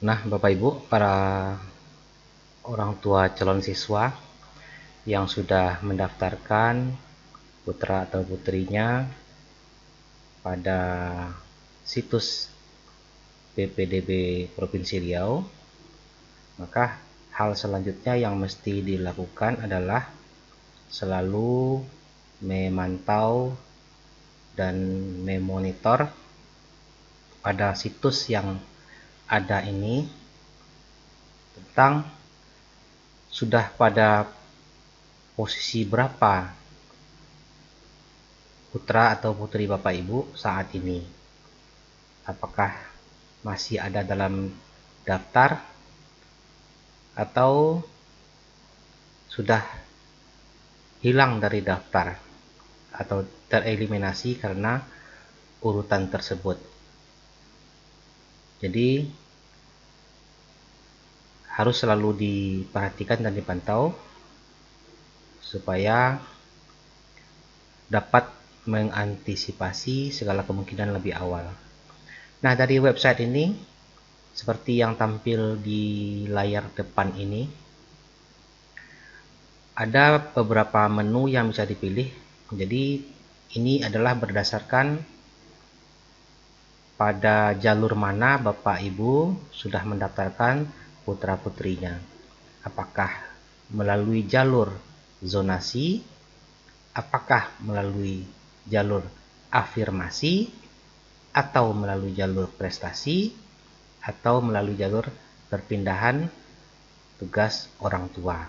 Nah, Bapak Ibu, para orang tua calon siswa yang sudah mendaftarkan putra atau putrinya pada situs BPDB Provinsi Riau, maka hal selanjutnya yang mesti dilakukan adalah selalu memantau dan memonitor pada situs yang ada ini tentang sudah pada posisi berapa putra atau putri Bapak Ibu saat ini. Apakah masih ada dalam daftar atau sudah hilang dari daftar atau tereliminasi karena urutan tersebut. Jadi harus selalu diperhatikan dan dipantau supaya dapat mengantisipasi segala kemungkinan lebih awal. Nah, dari website ini seperti yang tampil di layar depan ini, ada beberapa menu yang bisa dipilih. Jadi ini adalah berdasarkan pada jalur mana Bapak Ibu sudah mendaftarkan putra-putrinya. Apakah melalui jalur zonasi, apakah melalui jalur afirmasi, atau melalui jalur prestasi, atau melalui jalur perpindahan tugas orang tua.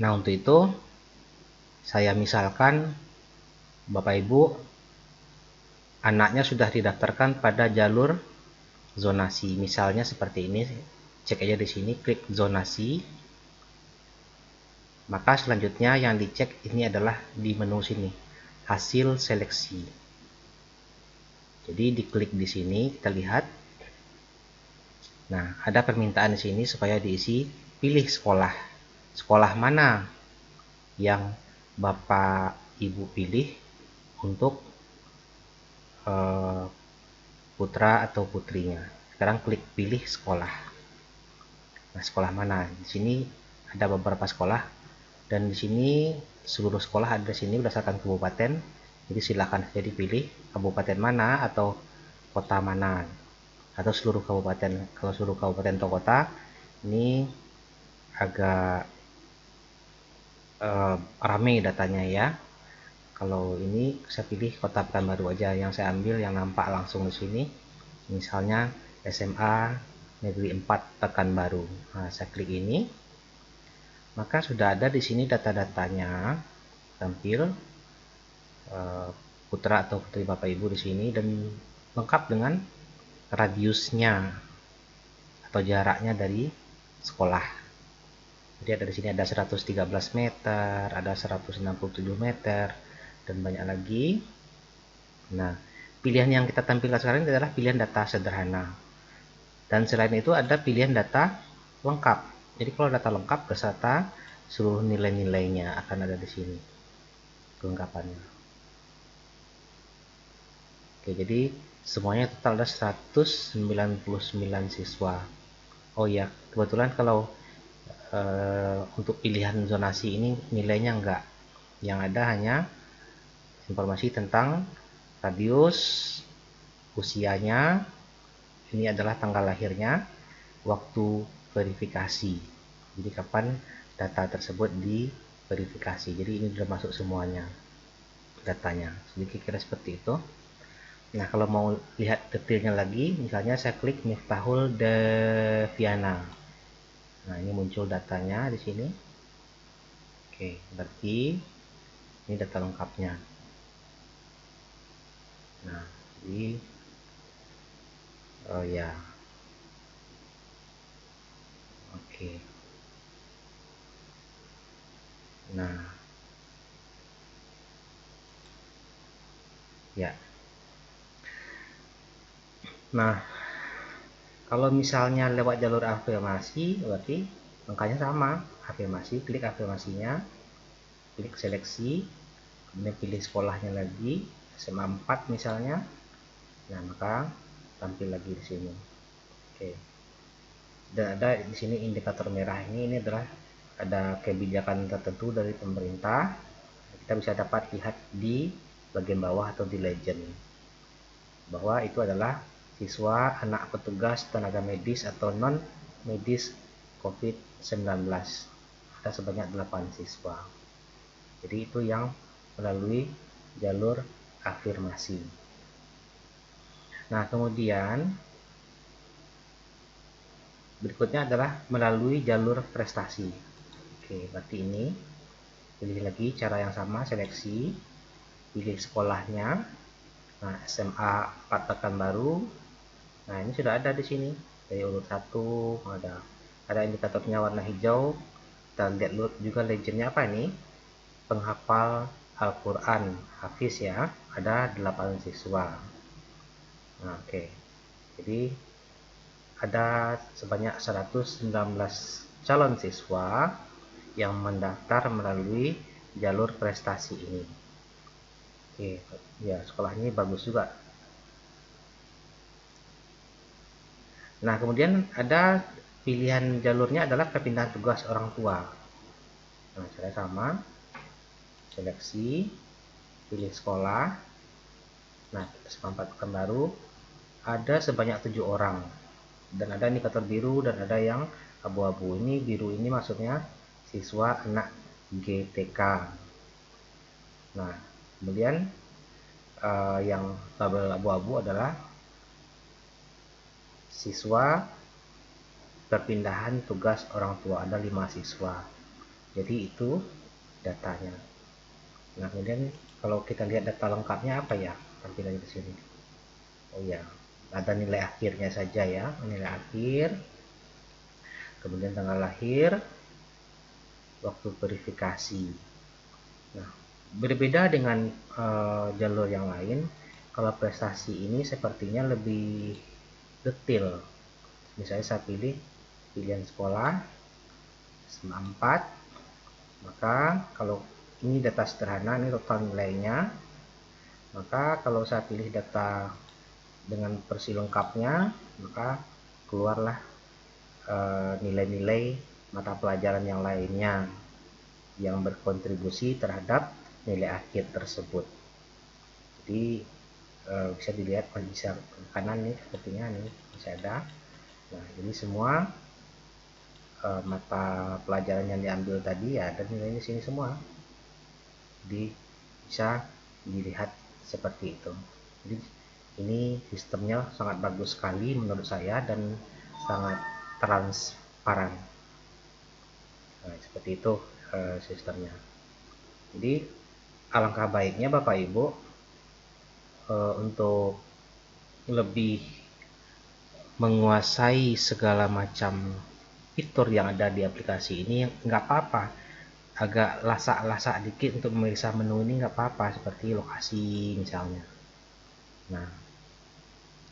Nah, untuk itu saya misalkan Bapak Ibu anaknya sudah didaftarkan pada jalur zonasi. Misalnya seperti ini, cek aja di sini, klik zonasi. Maka selanjutnya yang dicek ini adalah di menu sini, hasil seleksi. Jadi diklik di sini, kita lihat. Nah, ada permintaan di sini supaya diisi pilih sekolah. Sekolah mana yang Bapak Ibu pilih untuk putra atau putrinya. Sekarang klik pilih sekolah. Nah, sekolah mana? Di sini ada beberapa sekolah dan di sini seluruh sekolah ada di sini berdasarkan kabupaten. Jadi silakan saja dipilih kabupaten mana atau kota mana atau seluruh kabupaten. Kalau seluruh kabupaten atau kota ini agak ramai datanya ya. Kalau ini saya pilih kota Pekanbaru aja, yang saya ambil yang nampak langsung di sini. Misalnya SMA Negeri 4 Pekanbaru. Nah, saya klik ini. Maka sudah ada di sini data-datanya tampil putra atau putri Bapak Ibu di sini dan lengkap dengan radiusnya atau jaraknya dari sekolah. Jadi ada di sini ada 113 meter, ada 167 meter dan banyak lagi. Nah, pilihan yang kita tampilkan sekarang adalah pilihan data sederhana. Dan selain itu ada pilihan data lengkap. Jadi kalau data lengkap beserta seluruh nilai-nilainya akan ada di sini kelengkapannya. Oke, jadi semuanya total ada 199 siswa. Oh ya, kebetulan kalau untuk pilihan zonasi ini nilainya enggak. Yang ada hanya informasi tentang radius, usianya, ini adalah tanggal lahirnya, waktu verifikasi. Jadi kapan data tersebut diverifikasi. Jadi ini sudah masuk semuanya datanya. Jadi kira-kira seperti itu. Nah, kalau mau lihat detailnya lagi, misalnya saya klik Miftahul Deviana. Nah, ini muncul datanya di sini. Oke, berarti ini data lengkapnya. Nah, jadi oh ya. Oke. Nah. Ya. Nah, kalau misalnya lewat jalur afirmasi, berarti angkanya sama. Afirmasi, klik afirmasinya, klik seleksi, kemudian pilih sekolahnya lagi, SMA 4 misalnya. Nah, maka tampil lagi di sini. Oke. Dan ada di sini indikator merah ini adalah ada kebijakan tertentu dari pemerintah. Kita bisa dapat lihat di bagian bawah atau di legend bahwa itu adalah siswa, anak petugas, tenaga medis atau non medis COVID-19. Ada sebanyak 8 siswa. Jadi itu yang melalui jalur afirmasi. Nah, kemudian berikutnya adalah melalui jalur prestasi. Oke, berarti ini pilih lagi cara yang sama, seleksi, pilih sekolahnya. Nah, SMA 4 Pekanbaru. Nah, ini sudah ada di sini. Dari urut 1 ada indikatornya warna hijau. Kita lihat juga legendnya apa ini? Penghafal Al-Qur'an, Hafiz ya. Ada 8 siswa. Nah, oke. Jadi ada sebanyak 119 calon siswa yang mendaftar melalui jalur prestasi ini. Oke, ya sekolahnya bagus juga. Nah, kemudian ada pilihan jalurnya adalah perpindahan tugas orang tua. Nah, cara sama, seleksi, pilih sekolah. Nah, SMA 4 Pekanbaru ada sebanyak 7 orang. Dan ada indikator biru dan ada yang abu-abu. Ini biru ini maksudnya siswa anak GTK. Nah, kemudian yang label abu-abu adalah siswa perpindahan tugas orang tua, ada 5 siswa. Jadi itu datanya. Nah, kemudian kalau kita lihat data lengkapnya apa ya tampilannya di sini? Oh ya, ada nilai akhirnya saja ya, nilai akhir, kemudian tanggal lahir, waktu verifikasi. Nah, berbeda dengan jalur yang lain, kalau prestasi ini sepertinya lebih detail. Misalnya saya pilih pilihan sekolah SMA 4, maka kalau ini data sederhana, ini total nilainya, maka kalau saya pilih data dengan versi lengkapnya, maka keluarlah nilai-nilai mata pelajaran yang lainnya yang berkontribusi terhadap nilai akhir tersebut. Jadi bisa dilihat kondisi kanan nih, sepertinya nih masih ada. Nah, jadi semua mata pelajaran yang diambil tadi ya ada nilainya sini semua. Jadi bisa dilihat seperti itu. Jadi ini sistemnya sangat bagus sekali menurut saya dan sangat transparan. Nah, seperti itu sistemnya. Jadi alangkah baiknya Bapak Ibu untuk lebih menguasai segala macam fitur yang ada di aplikasi ini, nggak apa-apa agak lasak-lasak dikit untuk memeriksa menu ini, nggak apa-apa, seperti lokasi misalnya. Nah,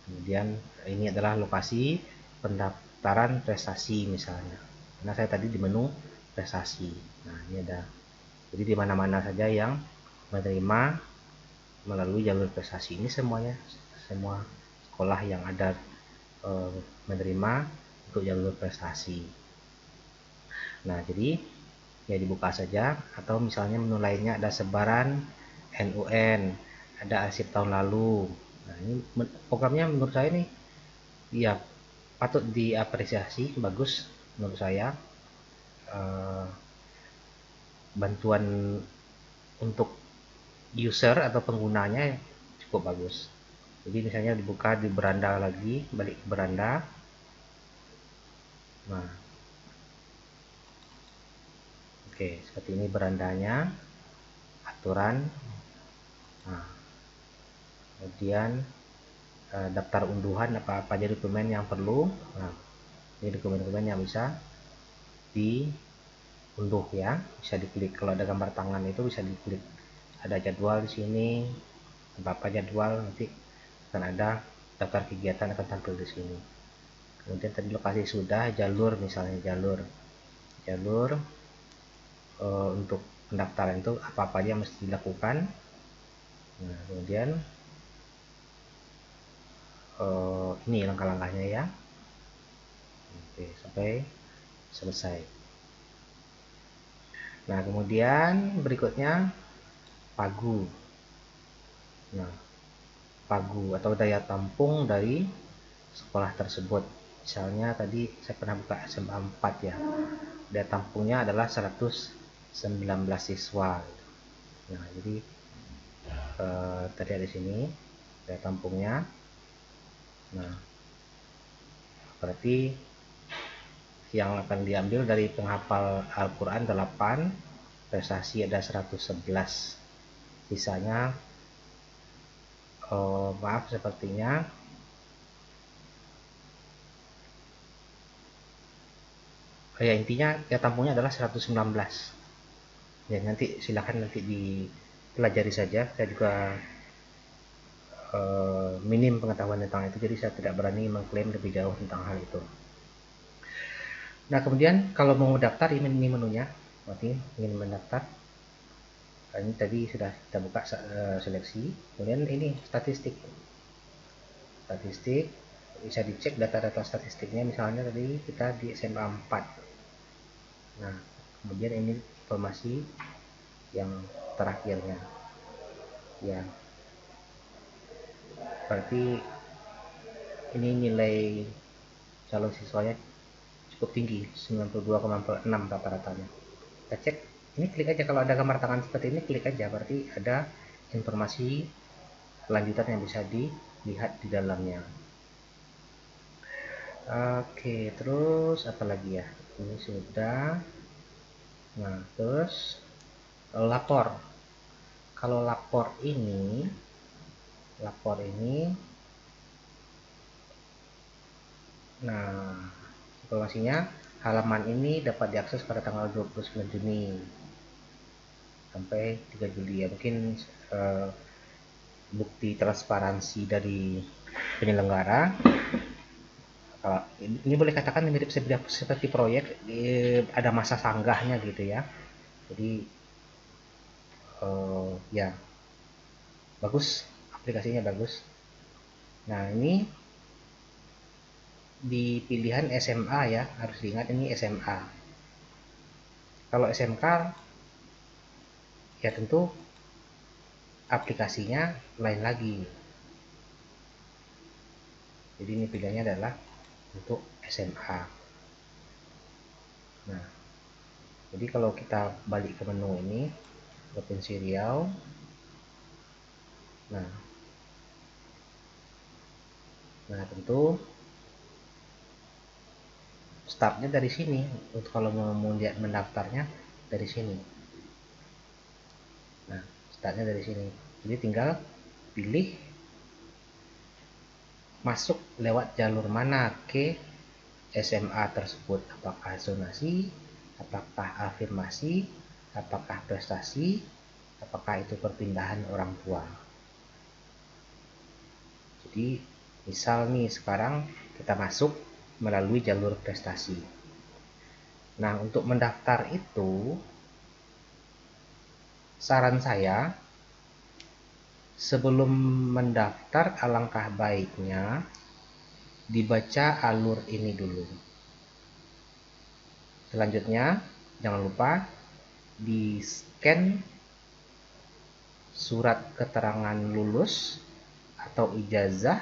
kemudian ini adalah lokasi pendaftaran prestasi misalnya, karena saya tadi di menu prestasi. Nah, ini ada, jadi di mana-mana saja yang menerima melalui jalur prestasi ini semuanya, semua sekolah yang ada menerima untuk jalur prestasi. Nah, jadi ya dibuka saja, atau misalnya menu lainnya ada sebaran NUN, ada arsip tahun lalu. Nah, ini programnya menurut saya nih ya patut diapresiasi, bagus menurut saya. Bantuan untuk user atau penggunanya cukup bagus. Jadi misalnya dibuka di beranda lagi, balik ke beranda. Nah, oke, seperti ini berandanya, aturan. Nah, kemudian daftar unduhan apa aja dokumen yang perlu. Nah, ini dokumen-dokumen yang bisa diunduh ya, bisa diklik. Kalau ada gambar tangan itu bisa diklik. Ada jadwal di sini, apa jadwal, nanti akan ada daftar kegiatan akan tampil di sini. Kemudian tadi lokasi sudah, jalur misalnya jalur untuk pendaftaran itu apa aja yang mesti dilakukan. Nah, kemudian ini langkah-langkahnya ya. Oke, sampai selesai. Nah, kemudian berikutnya pagu. Nah, pagu atau daya tampung dari sekolah tersebut. Misalnya tadi saya pernah buka SMA 4 ya. Daya tampungnya adalah 119 siswa. Nah, jadi tadi ada di sini daya tampungnya. Nah, berarti yang akan diambil dari penghafal Al-Quran 8, prestasi ada 111. Sisanya maaf sepertinya ya, intinya ya tampungnya adalah 119 ya. Nanti silakan nanti dipelajari saja, saya juga minim pengetahuan tentang itu, jadi saya tidak berani mengklaim lebih jauh tentang hal itu. Nah, kemudian kalau mau daftar, ini menunya, berarti ingin mendaftar. Ini tadi sudah kita buka seleksi, kemudian ini statistik bisa dicek data-data statistiknya. Misalnya tadi kita di SMA 4. Nah, kemudian ini informasi yang terakhirnya ya, berarti ini nilai calon siswanya cukup tinggi, 92,6 rata-ratanya. Kita cek, ini klik aja, kalau ada gambar tangan seperti ini klik aja, berarti ada informasi lanjutan yang bisa dilihat di dalamnya. Oke, terus apa lagi ya, ini sudah. Nah, terus lapor. Kalau lapor ini nah, informasinya, halaman ini dapat diakses pada tanggal 29 Juni sampai 3 Juli ya. Mungkin bukti transparansi dari penyelenggara. Ini boleh katakan mirip seperti proyek, ada masa sanggahnya gitu ya. Jadi ya bagus, aplikasinya bagus. Nah, ini di pilihan SMA ya, harus diingat ini SMA. Kalau SMK ya tentu aplikasinya lain lagi. Jadi ini pilihannya adalah untuk SMA. Nah, jadi kalau kita balik ke menu ini, Provinsi Riau. Nah, tentu startnya dari sini. Untuk kalau mau lihat mendaftarnya dari sini. Nah, startnya dari sini. Jadi tinggal pilih masuk lewat jalur mana ke SMA tersebut. Apakah zonasi, apakah afirmasi, apakah prestasi, apakah itu perpindahan orang tua. Jadi misal nih sekarang kita masuk melalui jalur prestasi. Nah, untuk mendaftar itu saran saya, sebelum mendaftar alangkah baiknya dibaca alur ini dulu. Selanjutnya jangan lupa di-scan surat keterangan lulus atau ijazah.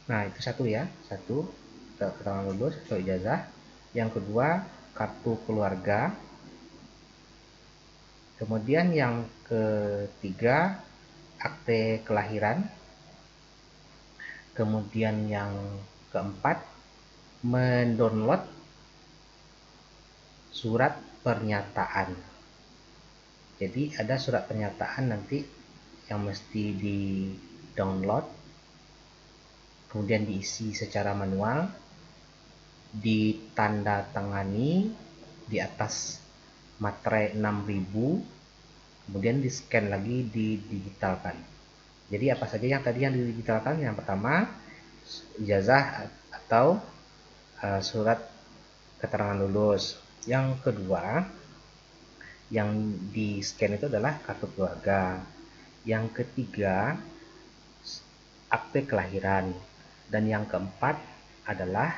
Nah, itu satu ya, satu keterangan lulus atau ijazah. Yang kedua, kartu keluarga. Kemudian yang ketiga, akte kelahiran. Kemudian yang keempat, mendownload surat pernyataan. Jadi ada surat pernyataan nanti yang mesti di-download, kemudian diisi secara manual, ditandatangani di atas materai 6000, kemudian di-scan lagi, didigitalkan. Jadi apa saja yang tadi yang didigitalkan? Yang pertama, ijazah atau surat keterangan lulus. Yang kedua, yang di-scan itu adalah kartu keluarga. Yang ketiga, akte kelahiran. Dan yang keempat, adalah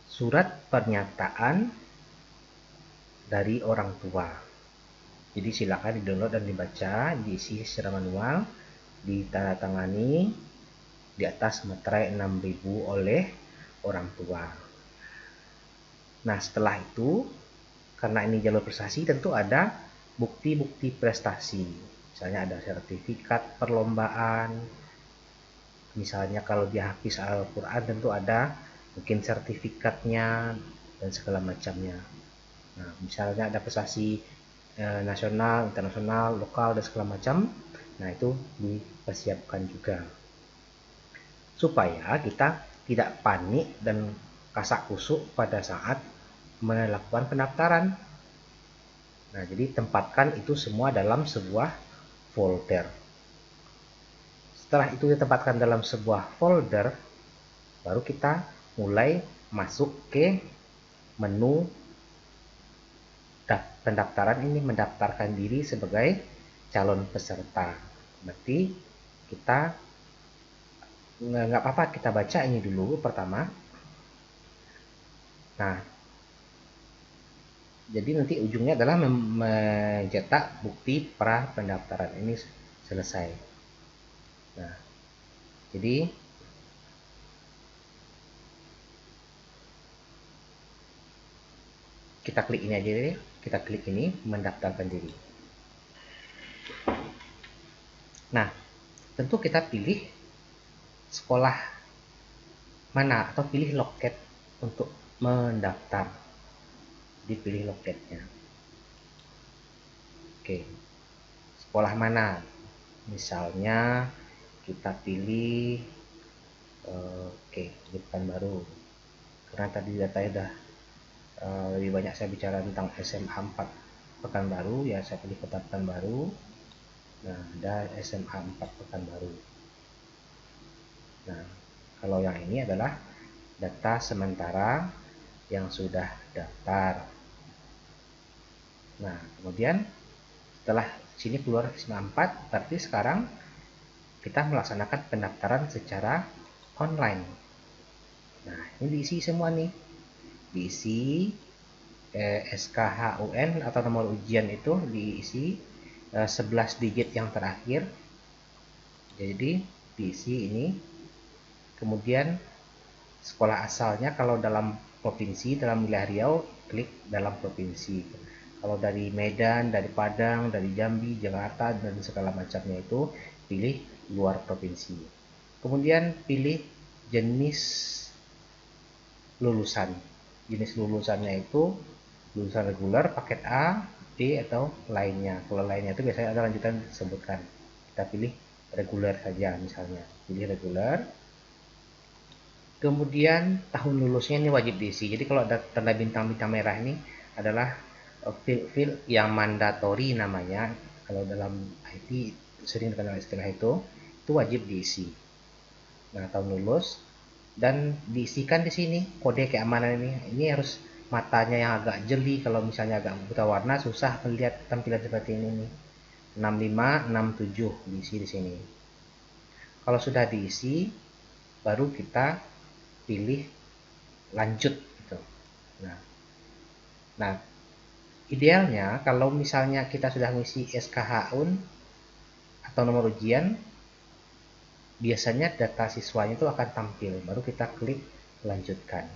surat pernyataan dari orang tua. Jadi silakan di-download dan dibaca, diisi secara manual, ditandatangani di atas materai 6000 oleh orang tua. Nah, setelah itu, karena ini jalur prestasi, tentu ada bukti-bukti prestasi. Misalnya ada sertifikat perlombaan. Misalnya kalau dia hafiz Al-Quran, tentu ada mungkin sertifikatnya dan segala macamnya. Nah, misalnya ada prestasi nasional, internasional, lokal, dan segala macam. Nah, itu dipersiapkan juga. Supaya kita tidak panik dan kasak kusuk pada saat melakukan pendaftaran. Nah, jadi tempatkan itu semua dalam sebuah folder. Setelah itu ditempatkan dalam sebuah folder, baru kita mulai masuk ke menu pendaftaran ini, mendaftarkan diri sebagai calon peserta. Berarti kita nggak apa-apa kita baca ini dulu pertama. Nah, jadi nanti ujungnya adalah mencetak bukti pra pendaftaran ini selesai. Nah, jadi kita klik ini aja deh. Kita klik ini mendaftarkan diri. Nah, tentu kita pilih sekolah mana atau pilih loket untuk mendaftar. Dipilih loketnya. Oke, sekolah mana? Misalnya kita pilih di Pekanbaru. Karena tadi datanya udah lebih banyak saya bicara tentang SMA 4 Pekanbaru, ya saya pilih Kota Pekanbaru. Nah, ada SMA 4 Pekanbaru. Nah, kalau yang ini adalah data sementara yang sudah daftar. Nah, kemudian setelah sini keluar SMA 4, berarti sekarang kita melaksanakan pendaftaran secara online. Nah, ini diisi semua nih. Diisi SKHUN atau nomor ujian itu diisi 11 digit yang terakhir. Jadi diisi ini. Kemudian sekolah asalnya kalau dalam provinsi, dalam wilayah Riau, klik dalam provinsi. Kalau dari Medan, dari Padang, dari Jambi, Jakarta, dan segala macamnya itu pilih luar provinsi. Kemudian pilih jenis lulusan. Jenis lulusannya itu lulusan reguler, paket A, B, atau lainnya. Kalau lainnya itu biasanya ada lanjutan disebutkan. Kita pilih reguler saja misalnya. Pilih reguler. Kemudian tahun lulusnya ini wajib diisi. Jadi kalau ada tanda bintang-bintang merah ini adalah field yang mandatori namanya. Kalau dalam IT sering dikenal istilah itu wajib diisi. Nah, tahun lulus dan diisikan di sini kode keamanan ini. Ini harus matanya yang agak jeli. Kalau misalnya agak buta warna susah melihat tampilan seperti ini nih. 65, 67 diisi di sini. Kalau sudah diisi, baru kita pilih lanjut gitu. Nah, idealnya kalau misalnya kita sudah ngisi SKHUN atau nomor ujian, biasanya data siswanya itu akan tampil, baru kita klik lanjutkan.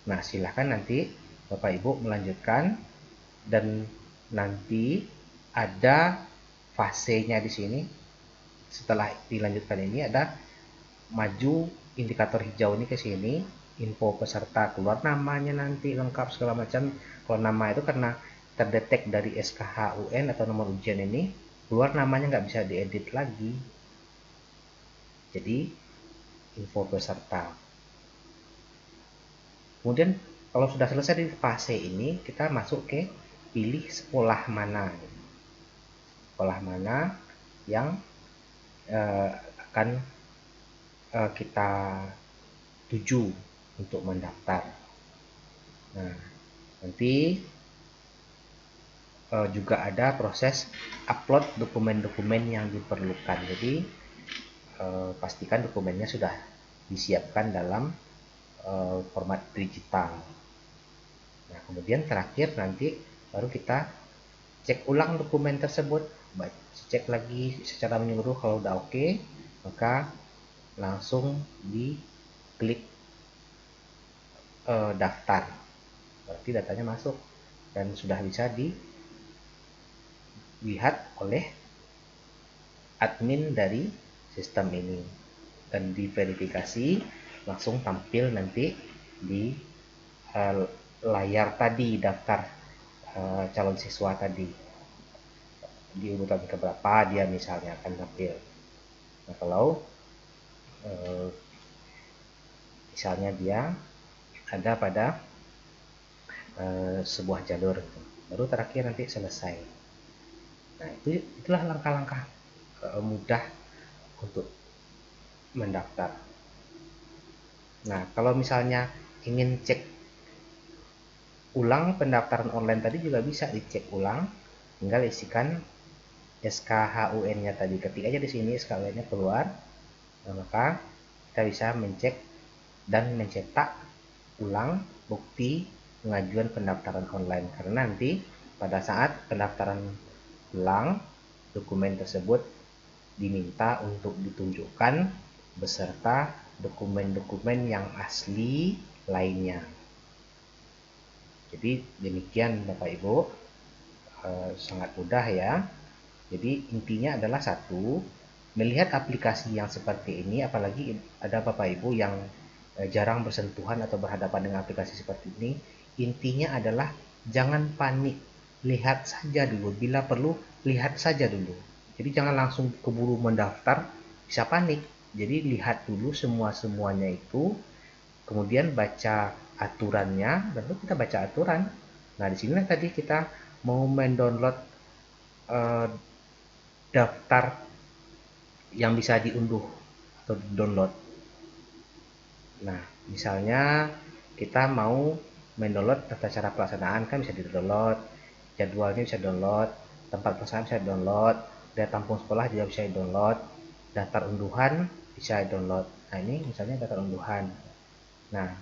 Nah, silahkan nanti Bapak Ibu melanjutkan dan nanti ada fasenya di sini. Setelah dilanjutkan ini ada maju indikator hijau ini ke sini, info peserta keluar namanya nanti lengkap segala macam. Kalau nama itu karena terdetek dari SKHUN atau nomor ujian ini, keluar namanya nggak bisa diedit lagi. Jadi info peserta. Kemudian kalau sudah selesai di fase ini, kita masuk ke pilih sekolah mana. Sekolah mana yang akan kita tuju untuk mendaftar. Nah, nanti juga ada proses upload dokumen-dokumen yang diperlukan. Jadi pastikan dokumennya sudah disiapkan dalam format digital. Nah, kemudian terakhir nanti baru kita cek ulang dokumen tersebut, cek lagi secara menyeluruh. Kalau udah oke, maka langsung diklik daftar, berarti datanya masuk dan sudah bisa dilihat oleh admin dari sistem ini dan diverifikasi, langsung tampil nanti di layar tadi daftar calon siswa tadi, di urutan keberapa dia misalnya akan tampil. Nah, kalau misalnya dia ada pada sebuah jalur, baru terakhir nanti selesai. Nah, itulah langkah-langkah mudah untuk mendaftar. Nah, kalau misalnya ingin cek ulang pendaftaran online tadi juga bisa dicek ulang, tinggal isikan SKHUN-nya tadi, ketik aja di sini SKHUN-nya keluar. Nah, maka kita bisa mencek dan mencetak ulang bukti pengajuan pendaftaran online, karena nanti pada saat pendaftaran ulang dokumen tersebut diminta untuk ditunjukkan beserta dokumen-dokumen yang asli lainnya. Jadi demikian Bapak Ibu, sangat mudah ya. Jadi intinya adalah satu, melihat aplikasi yang seperti ini, apalagi ada Bapak Ibu yang jarang bersentuhan atau berhadapan dengan aplikasi seperti ini, intinya adalah jangan panik, lihat saja dulu, bila perlu lihat saja dulu. Jadi jangan langsung keburu mendaftar, bisa panik. Jadi lihat dulu semuanya itu, kemudian baca aturannya, lalu kita baca aturan. Nah, di sini tadi kita mau mendownload daftar yang bisa diunduh atau download. Nah, misalnya kita mau mendownload tata cara pelaksanaan, kan bisa di-download, jadwalnya bisa download, tempat pelaksanaan bisa download, data tampung sekolah juga bisa download, daftar unduhan bisa download. Nah, ini misalnya daftar unduhan. Nah,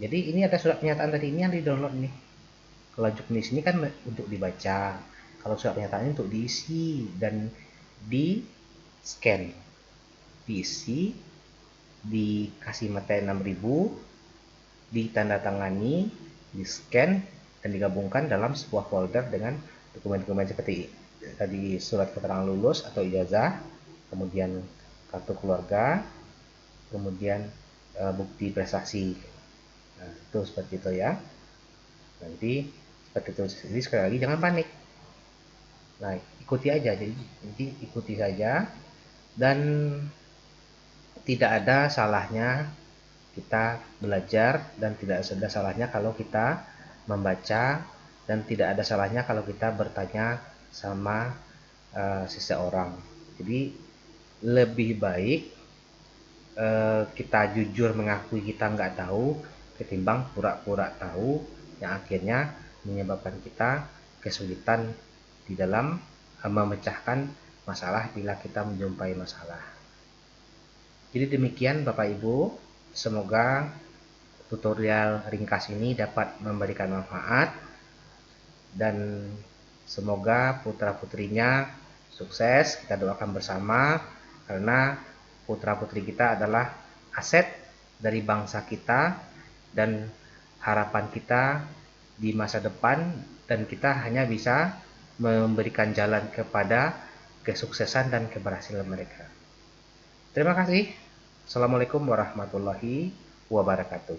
jadi ini ada surat pernyataan tadi, ini yang di-download nih. Kalau juknis ini kan untuk dibaca, kalau surat pernyataan untuk diisi dan di scan, diisi, dikasih materi 6000, ditandatangani, di scan, dan digabungkan dalam sebuah folder dengan dokumen-dokumen seperti tadi, surat keterangan lulus atau ijazah, kemudian kartu keluarga, kemudian bukti prestasi. Nah, itu seperti itu ya. Nanti seperti itu. Jadi sekali lagi jangan panik. Nah, ikuti aja, jadi ikuti saja, dan tidak ada salahnya kita belajar, dan tidak ada salahnya kalau kita membaca, dan tidak ada salahnya kalau kita bertanya sama seseorang. Jadi lebih baik kita jujur mengakui kita nggak tahu, ketimbang pura-pura tahu yang akhirnya menyebabkan kita kesulitan di dalam memecahkan masalah bila kita menjumpai masalah. Jadi demikian Bapak Ibu, semoga tutorial ringkas ini dapat memberikan manfaat, dan semoga putra-putrinya sukses. Kita doakan bersama, karena putra-putri kita adalah aset dari bangsa kita dan harapan kita di masa depan, dan kita hanya bisa memberikan jalan kepada kesuksesan dan keberhasilan mereka. Terima kasih. Assalamualaikum warahmatullahi wabarakatuh.